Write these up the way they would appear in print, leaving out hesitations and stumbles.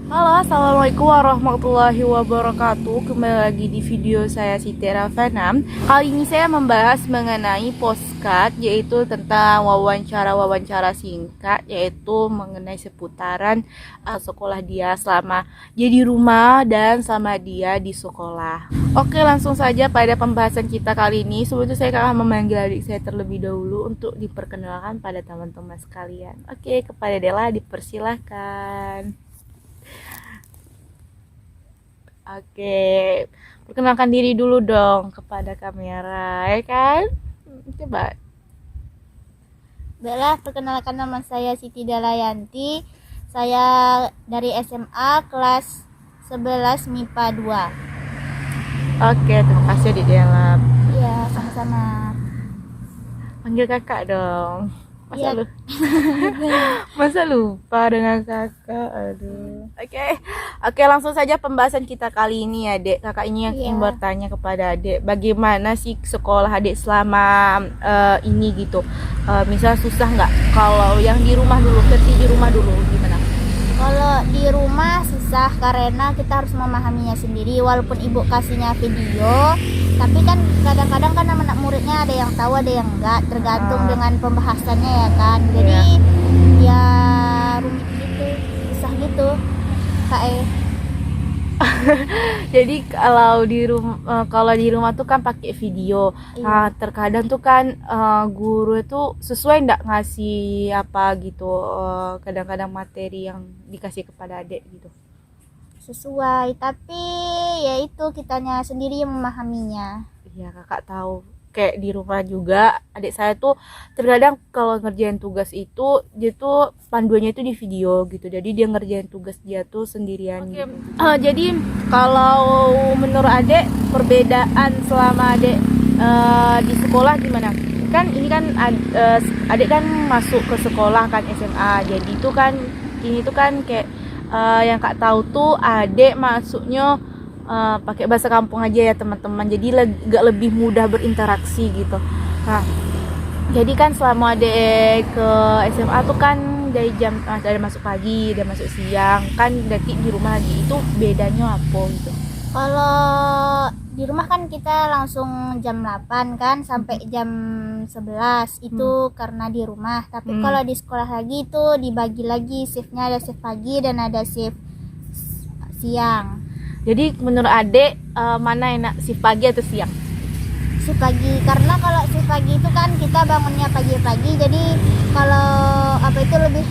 Halo, assalamualaikum warahmatullahi wabarakatuh. Kembali lagi di video saya Siti Ravana. Kali ini saya membahas mengenai postcard, yaitu tentang wawancara singkat, yaitu mengenai seputaran sekolah dia selama dia di rumah dan selama dia di sekolah. Oke, langsung saja pada pembahasan kita kali ini. Sebelum itu saya akan memanggil adik saya terlebih dahulu untuk diperkenalkan pada teman-teman sekalian. Oke, kepada Dela dipersilahkan. Oke, perkenalkan diri dulu dong kepada kamera, ya kan? Coba. Baiklah, perkenalkan nama saya Siti Dalayanti. Saya dari SMA kelas 11 MIPA 2. Oke, terima kasih Adik Dela. Iya, sama-sama. Panggil kakak dong. Iya. Masa lupa dengan kakak? Aduh. Oke, langsung saja pembahasan kita kali ini ya, Dek. Kakak ini yang ingin Iya. bertanya kepada Dek, bagaimana sih sekolah Dek selama ini gitu? Misal susah nggak? Kalau yang di rumah dulu, versi di rumah dulu gimana? Kalau di rumah susah karena kita harus memahaminya sendiri. Walaupun ibu kasihnya video, tapi kan kadang-kadang kan anak muridnya ada yang tahu, ada yang enggak, tergantung dengan pembahasannya ya kan. Jadi ya rumit gitu, susah gitu. KE. Jadi kalau di rumah tuh kan pakai video. Nah, terkadang tuh kan guru itu sesuai nggak ngasih apa gitu, kadang-kadang materi yang dikasih kepada adik gitu. Sesuai, tapi ya itu kitanya sendiri yang memahaminya. Iya, kakak tahu. Kayak di rumah juga adik saya tuh terkadang kalau ngerjain tugas itu dia tuh panduannya itu di video gitu, jadi dia ngerjain tugas dia tuh sendirian gitu. Jadi kalau menurut adik perbedaan selama adik di sekolah gimana? Kan ini kan adik kan masuk ke sekolah kan SMA, jadi itu kan ini tuh kan kayak yang kak tahu tuh adik masuknya pakai bahasa kampung aja ya teman-teman, jadi gak lebih mudah berinteraksi gitu. Nah, jadi kan selama adek ke SMA tuh kan dari jam ada masuk pagi, ada masuk siang, kan berarti di rumah lagi, itu bedanya apa gitu? Kalau di rumah kan kita langsung jam 8 kan sampai jam 11 itu karena di rumah. Tapi kalau di sekolah lagi itu dibagi lagi shiftnya, ada shift pagi dan ada shift siang. Jadi menurut adek mana enak, shift pagi atau siang? Shift pagi, karena kalau shift pagi itu kan kita bangunnya pagi-pagi, jadi kalau apa itu lebih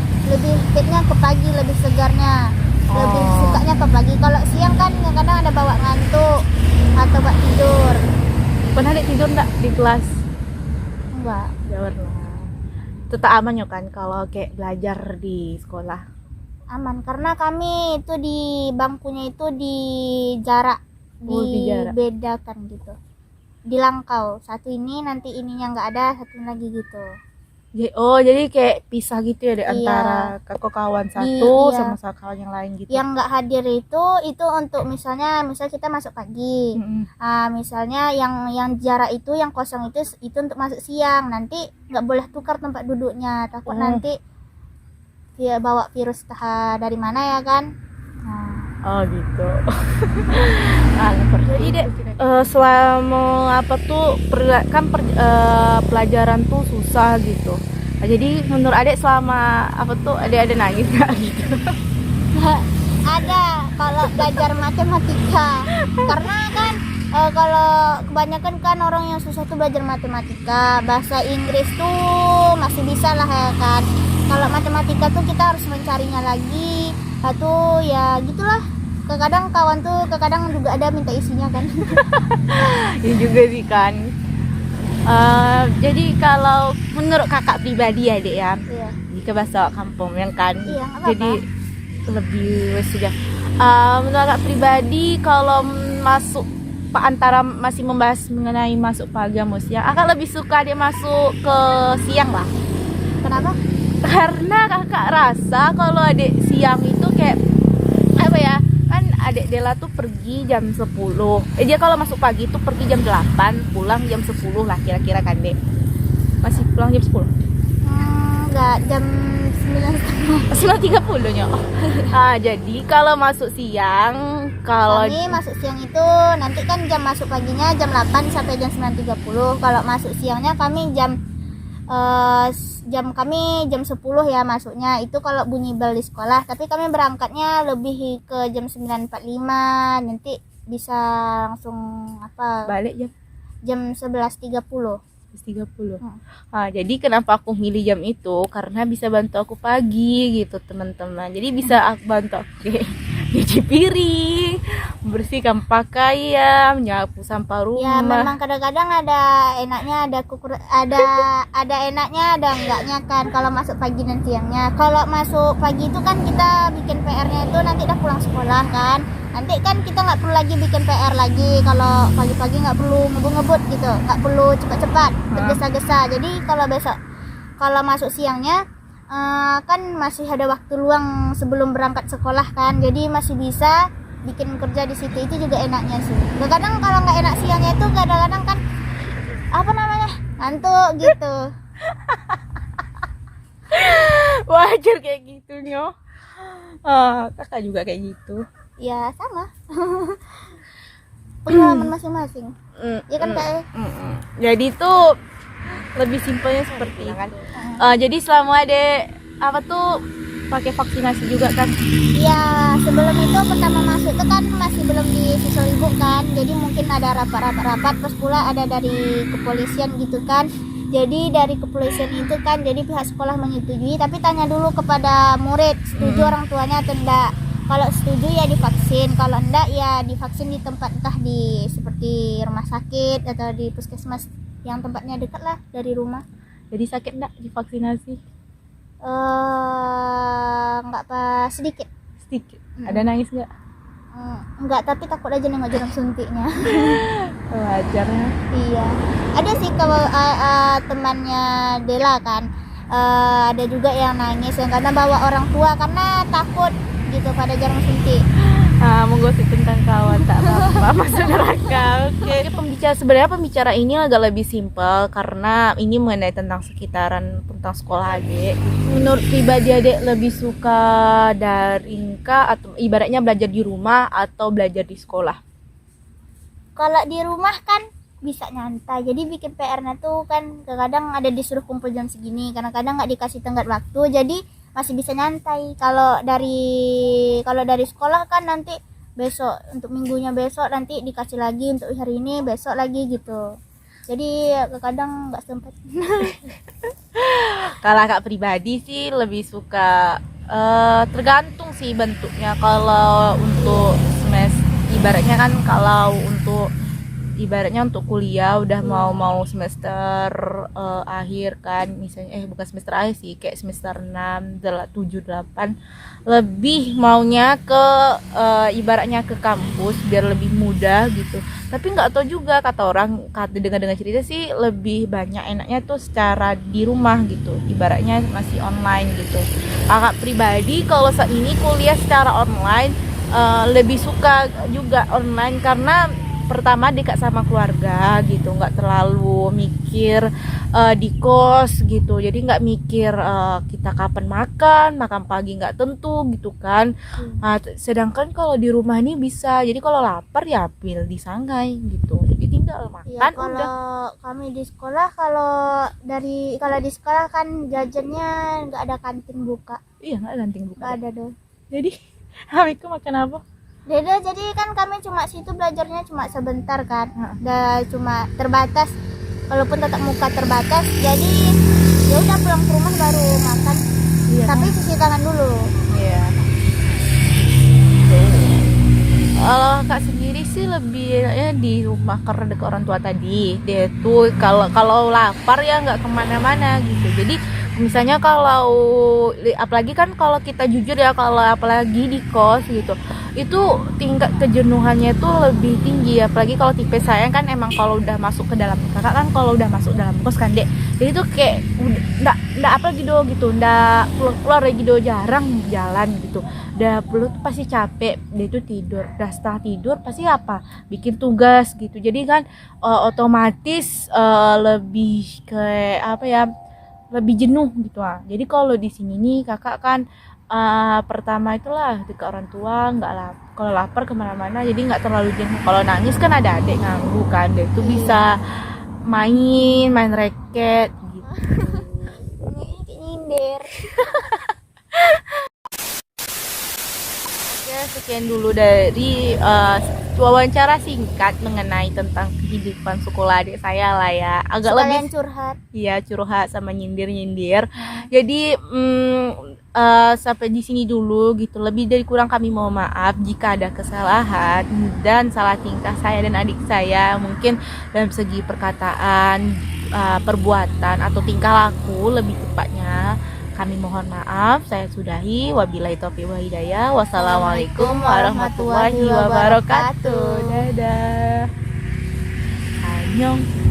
fitnya ke pagi, lebih segarnya, lebih sukanya ke pagi. Kalau siang kan kadang ada bawa ngantuk atau buat tidur. Pernah adek tidur enggak di kelas? Enggak. Ya pernah. Tetap aman ya kan kalau kayak belajar di sekolah? Aman, karena kami itu di bangkunya itu di jarak, dibedakan gitu, di langkau, satu ini nanti ininya nggak ada, satu lagi gitu. Jadi kayak pisah gitu ya antara kakak kawan satu sama kawan yang lain gitu. Yang nggak hadir itu untuk misal kita masuk pagi, misalnya yang jarak itu yang kosong itu untuk masuk siang, nanti nggak boleh tukar tempat duduknya, takut nanti dia bawa virus dari mana ya kan. Oh gitu. Jadi dek, selama apa tuh pelajaran tuh susah gitu. Nah, jadi menurut adek selama apa tuh adek ada nangis nggak gitu? Ada kalau belajar matematika, karena kan kalau kebanyakan kan orang yang susah tuh belajar matematika. Bahasa Inggris tuh masih bisa lah ya kan. Kalau matematika tuh kita harus mencarinya lagi. Atau ya gitulah. Kadang kawan tuh juga ada minta isinya kan. Ini juga sih kan. Jadi kalau menurut kakak pribadi ya dek ya, jika bahasa kampung yang kan, jadi lebih sudah. Menurut kakak pribadi kalau masuk antara masih membahas mengenai masuk pagi atau siang, kakak lebih suka dia masuk ke siang lah. Kenapa? Karena kakak rasa kalau adik siang itu kayak apa ya, kan adik Dela tuh pergi jam 10, dia kalau masuk pagi tuh pergi jam 8, pulang jam 10 lah kira-kira kan dek. Masih pulang jam 10? enggak, jam 9.30. 9.30 nya. Jadi kalau masuk siang, kalau Kami masuk siang itu nanti kan jam masuk paginya jam 8 sampai jam 9.30. Kalau masuk siangnya kami jam 10 ya masuknya. Itu kalau bunyi bel di sekolah, tapi kami berangkatnya lebih ke jam 9.45. Nanti bisa langsung balik jam 11.30. 11.30. Jadi kenapa aku milih jam itu? Karena bisa bantu aku pagi gitu teman-teman. Jadi bisa bantu aku cuci piring, bersihkan pakaian, nyapu sampah Ya rumah. memang kadang-kadang ada enaknya, ada enaknya, ada enggaknya kan kalau masuk pagi dan siangnya. Kalau masuk pagi itu kan kita bikin PR-nya itu nanti udah pulang sekolah kan. Nanti kan kita nggak perlu lagi bikin PR lagi. Kalau pagi-pagi nggak perlu ngebut-ngebut gitu, nggak perlu cepat-cepat, tergesa-gesa. Jadi kalau masuk siangnya kan masih ada waktu luang sebelum berangkat sekolah kan. Jadi masih bisa bikin kerja di situ. Itu juga enaknya sih. Kadang kalau nggak enak siangnya itu kadang-kadang kan ngantuk gitu. Wajar kayak gitu nyo. Kakak juga kayak gitu. Ya sama. Pengalaman masing-masing. Ya kan Kak? Jadi tuh lebih simpelnya seperti itu. Jadi selama pakai vaksinasi juga kan? Iya, sebelum itu pertama masuk itu kan masih belum di siswa ibu kan. Jadi mungkin ada rapat-rapat terus pula ada dari kepolisian gitu kan. Jadi dari kepolisian itu kan jadi pihak sekolah menyetujui, tapi tanya dulu kepada murid setuju orang tuanya atau enggak. Kalau setuju ya divaksin, kalau enggak ya divaksin di tempat entah di seperti rumah sakit atau di puskesmas yang tempatnya dekat lah dari rumah. Jadi sakit enggak divaksinasi? Enggak apa sedikit. Ada nangis enggak? Enggak, tapi takut aja nengok jarum suntiknya. Wajar ya. Iya. Ada sih kalau temannya Dela kan. Ada juga yang nangis yang karena bawa orang tua karena takut gitu pada jarum suntik. Menggosip tentang kawan tak apa-apa masuk neraka. Oke. Sebenarnya pembicara ini agak lebih simpel karena ini mengenai tentang sekitaran, tentang sekolah adik. Menurut pribadi adik lebih suka daring kah atau ibaratnya belajar di rumah atau belajar di sekolah? Kalau di rumah kan bisa nyantai, jadi bikin PR-nya tuh kan kadang ada disuruh kumpul jam segini, kadang-kadang nggak dikasih tenggat waktu, jadi masih bisa nyantai. Kalau dari sekolah kan nanti besok, untuk minggunya besok nanti dikasih lagi, untuk hari ini besok lagi gitu, jadi kadang nggak sempat. Kalau kakak pribadi sih lebih suka tergantung sih bentuknya. Kalau untuk semester ibaratnya kan, kalau untuk ibaratnya untuk kuliah udah mau semester akhir kan, misalnya bukan semester akhir sih, kayak semester 6, 7, 8 lebih maunya ke ibaratnya ke kampus biar lebih mudah gitu. Tapi nggak tahu juga, dengar cerita sih lebih banyak enaknya tuh secara di rumah gitu, ibaratnya masih online gitu. Kakak pribadi kalau saat ini kuliah secara online lebih suka juga online karena pertama dekat sama keluarga gitu, nggak terlalu mikir di kos gitu, jadi nggak mikir kita kapan makan pagi nggak tentu gitu kan. Sedangkan kalau di rumah ini bisa, jadi kalau lapar ya pil disanggai gitu, jadi tinggal makan Ya, kalau udah. kami di sekolah, kalau di sekolah kan jajannya nggak ada kantin buka, Iya, nggak ganting nggak bukan. ada dong. Jadi amiku makan apa? Jadi kan kami cuma situ belajarnya cuma sebentar kan, udah cuma terbatas, walaupun tatap muka terbatas, jadi ya udah pulang ke rumah baru makan. Iya, Tapi cuci tangan dulu. Iya. Kalau kak sendiri sih lebih enaknya di rumah karena dekat orang tua tadi. Dia tuh kalau lapar ya nggak kemana-mana gitu. Jadi misalnya kalau apalagi kan kalau kita jujur ya, kalau apalagi di kos gitu, itu tingkat kejenuhannya tuh lebih tinggi. Apalagi kalau tipe saya kan emang kalau udah masuk ke dalam, kakak kan kalau udah masuk dalam kos kan dek, jadi tuh kayak nggak apa gitu, nggak keluar lagi jarang jalan gitu. Udah perlu tuh pasti capek, dia itu tidur, udah setelah tidur pasti bikin tugas gitu. Jadi kan otomatis lebih ke lebih jenuh gitu jadi kalau di sini nih kakak kan pertama itulah dekat orang tua, nggak kalau lapar kemana-mana jadi nggak terlalu jenuh. Kalau nangis kan ada adik nganggu kan, dia itu bisa main raket gitu. Nyindir. Oke, sekian dulu dari wawancara singkat mengenai tentang kehidupan sekolah adik saya lah ya. Agak Sekalian lebih curhat. iya curhat sama nyindir. Jadi sampai di sini dulu gitu. Lebih dari kurang kami mohon maaf jika ada kesalahan dan salah tingkah saya dan adik saya mungkin dalam segi perkataan, perbuatan atau tingkah laku lebih tepatnya. Kami mohon maaf, saya sudahi. Wabillahi taufiq wal hidayah. Wassalamualaikum warahmatullahi wabarakatuh. Dadah. Annyeong.